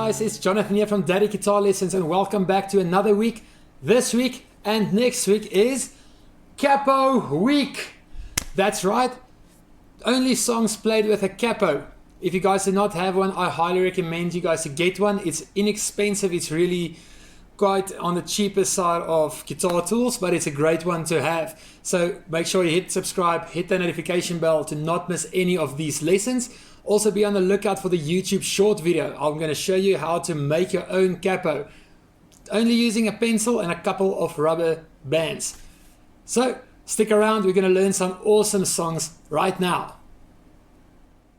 guys, it's Jonathan here from Daddy Guitar Lessons and welcome back to another week. This week and next week is CAPO week. That's right, only songs played with a CAPO. If you guys do not have one, I highly recommend you guys to get one. It's inexpensive, it's really quite on the cheaper side of guitar tools, but it's a great one to have. So make sure you hit subscribe, hit the notification bell to not miss any of these lessons. Also be on the lookout for the YouTube short video. I'm going to show you how to make your own capo, only using a pencil and a couple of rubber bands. So stick around, we're going to learn some awesome songs right now.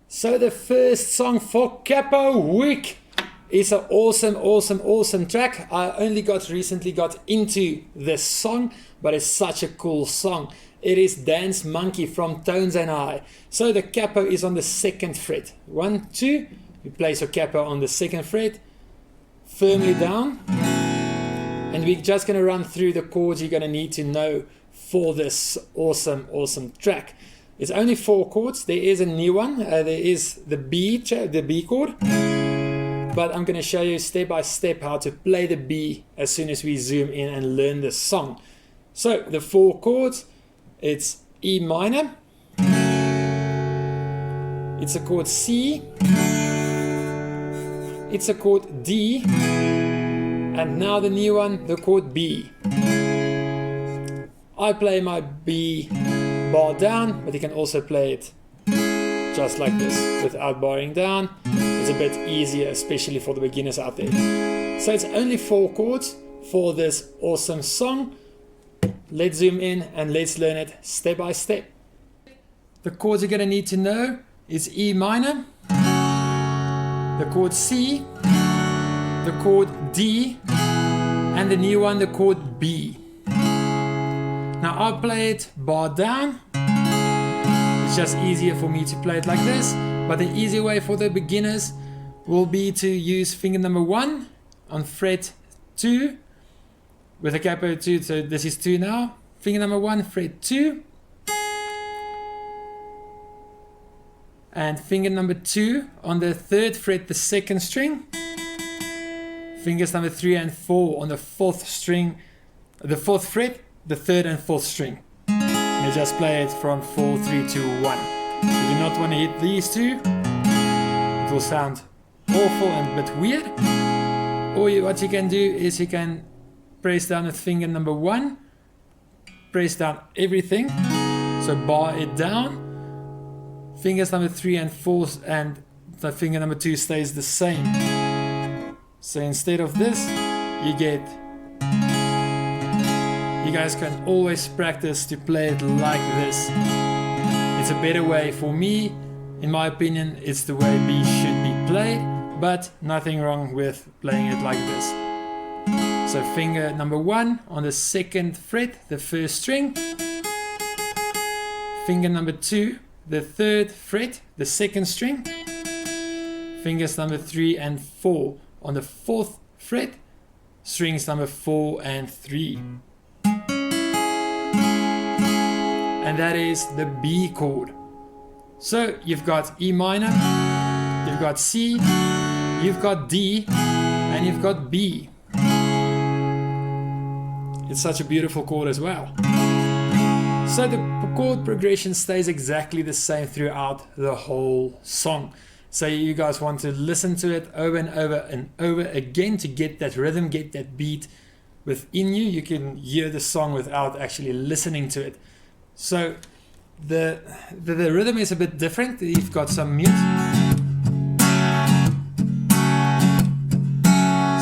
So the first song for CAPO week is an awesome track. I only recently got into this song, but it's such a cool song. It is Dance Monkey from Tones and I. So the capo is on the 2nd fret. 1, 2, you place your capo on the 2nd fret, firmly down. And we're just going to run through the chords you're going to need to know for this awesome track. It's only 4 chords. There is a new one. There is the B chord. But I'm going to show you step by step how to play the B as soon as we zoom in and learn the song. So the 4 chords. It's E minor, it's a chord C, it's a chord D, and now the new one, the chord B. I play my B bar down, but you can also play it just like this without barring down. It's a bit easier, especially for the beginners out there. So it's only 4 chords for this awesome song. Let's zoom in and let's learn it step by step. The chords you're going to need to know is E minor, the chord C, the chord D, and the new one, the chord B. Now I'll play it bar down. It's just easier for me to play it like this, but the easy way for the beginners will be to use finger number 1 on fret 2 with a capo 2, so this is 2 now. Finger number 1, fret 2. And finger number 2 on the 3rd fret, the 2nd string. Fingers number 3 and 4 on the 4th string, the 4th fret, the 3rd and 4th string. And you just play it from 4, 3, 2, 1. If you do not want to hit these 2, it will sound awful and a bit weird. Or what you can do is you can press down with finger number 1, press down everything, so bar it down. Fingers number 3 and 4 and the finger number 2 stays the same. So instead of this, you guys can always practice to play it like this. It's a better way for me, in my opinion. It's the way B should be played, but nothing wrong with playing it like this. So finger number 1 on the 2nd fret, the 1st string. Finger number 2, the 3rd fret, the 2nd string. Fingers number 3 and 4 on the 4th fret, strings number 4 and 3. And that is the B chord. So you've got E minor, you've got C, you've got D, and you've got B. It's such a beautiful chord as well. So the chord progression stays exactly the same throughout the whole song. So you guys want to listen to it over and over again to get that rhythm, get that beat within you. You can hear the song without actually listening to it. So the rhythm is a bit different. You've got some mute.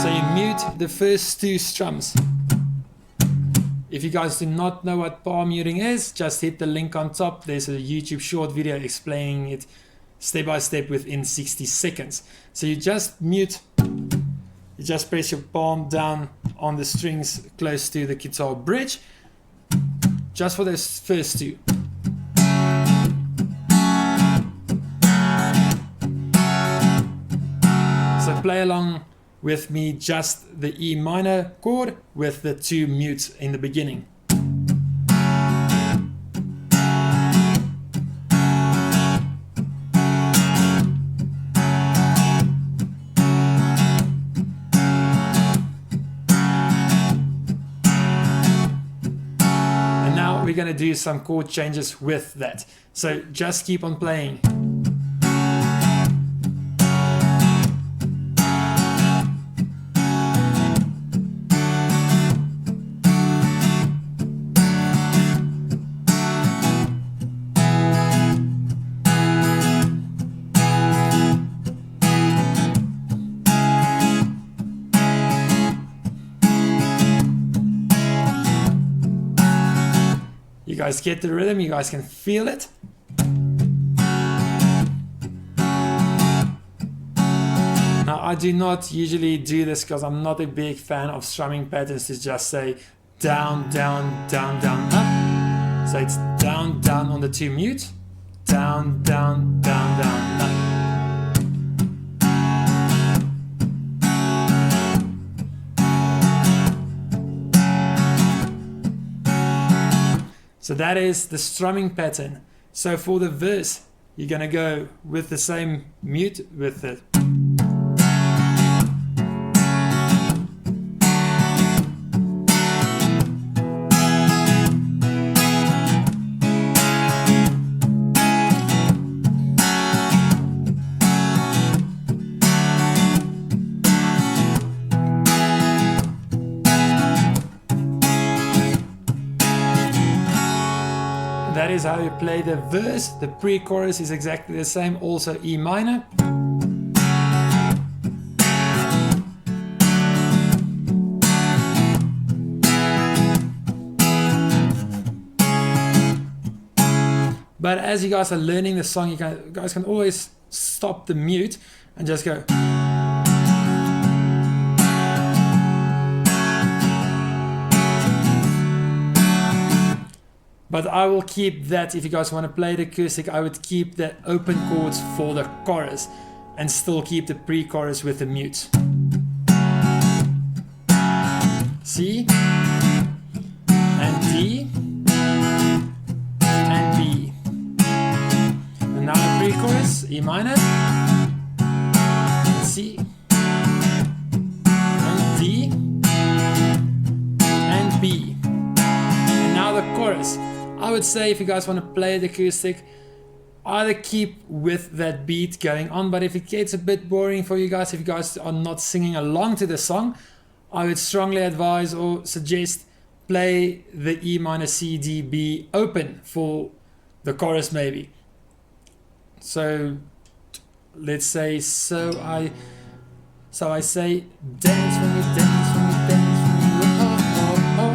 So you mute the first 2 strums. If you guys do not know what palm muting is, just hit the link on top. There's a YouTube short video explaining it step by step within 60 seconds. So you just mute, you just press your palm down on the strings close to the guitar bridge, just for those first 2. So play along with me, just the E minor chord with the 2 mutes in the beginning. going to do some chord changes with that. So just keep on playing. You guys get the rhythm, you guys can feel it. Now I do not usually do this because I'm not a big fan of strumming patterns to just say down, down, down, down, up. So it's down, down on the 2 mute, down, down, down, down, up. So that is the strumming pattern. So for the verse, you're gonna go with the same mute with it. That is how you play the verse. The pre-chorus is exactly the same, also E minor. But as you guys are learning the song, you guys can always stop the mute and just go. But I will keep that, if you guys want to play the acoustic, I would keep the open chords for the chorus and still keep the pre-chorus with the mute. C and D and B. And now the pre-chorus, E minor, C and D and B. And now the chorus. I would say if you guys want to play the acoustic, either keep with that beat going on, but if it gets a bit boring for you guys, if you guys are not singing along to the song, I would strongly advise or suggest play the E minor C D B open for the chorus maybe. So let's say I say dance when you dance when you dance when you oh, oh, oh.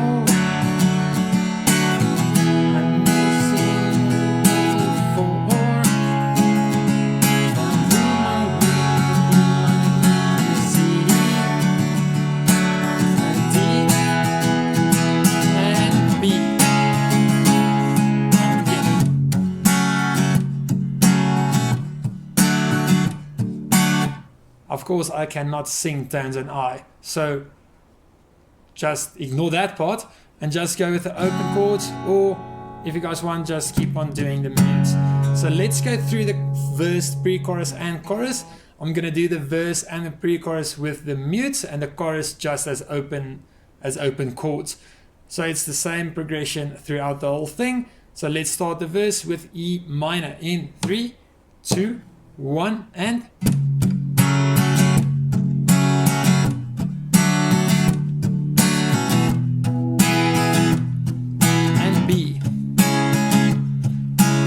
Of course, I cannot sing tones and I, so just ignore that part and just go with the open chords, or if you guys want, just keep on doing the mutes. So let's go through the verse, pre-chorus and chorus. I'm gonna do the verse and the pre-chorus with the mutes and the chorus just as open chords. So it's the same progression throughout the whole thing. So let's start the verse with E minor in 3, 2, 1 and B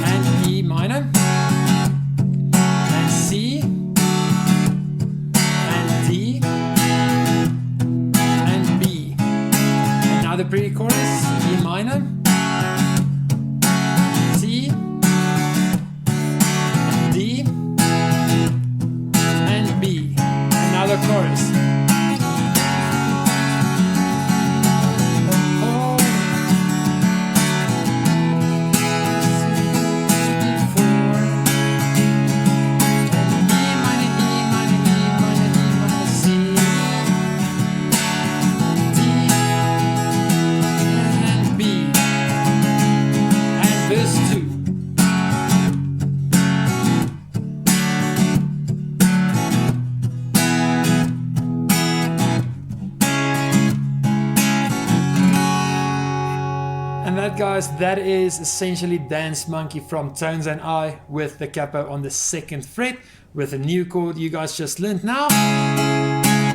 and E minor and C and D and B. And now the pre-chorus, E minor, C and D Alright guys, that is essentially Dance Monkey from Tones and I with the capo on the 2nd fret with a new chord you guys just learned now.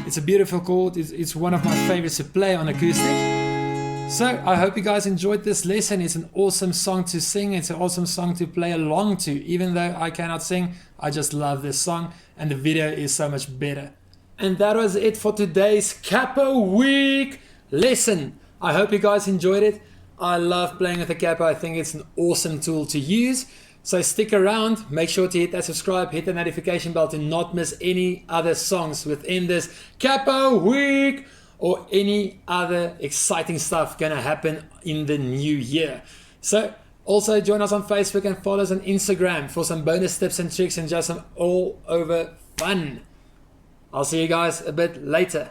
It's a beautiful chord, it's one of my favorites to play on acoustic. So I hope you guys enjoyed this lesson. It's an awesome song to sing, it's an awesome song to play along to. Even though I cannot sing, I just love this song and the video is so much better. And that was it for today's Capo Week lesson. I hope you guys enjoyed it. I love playing with the capo. I think it's an awesome tool to use. So stick around. Make sure to hit that subscribe, hit the notification bell to not miss any other songs within this Capo Week or any other exciting stuff gonna happen in the new year. So also join us on Facebook and follow us on Instagram for some bonus tips and tricks and just some all over fun. I'll see you guys a bit later.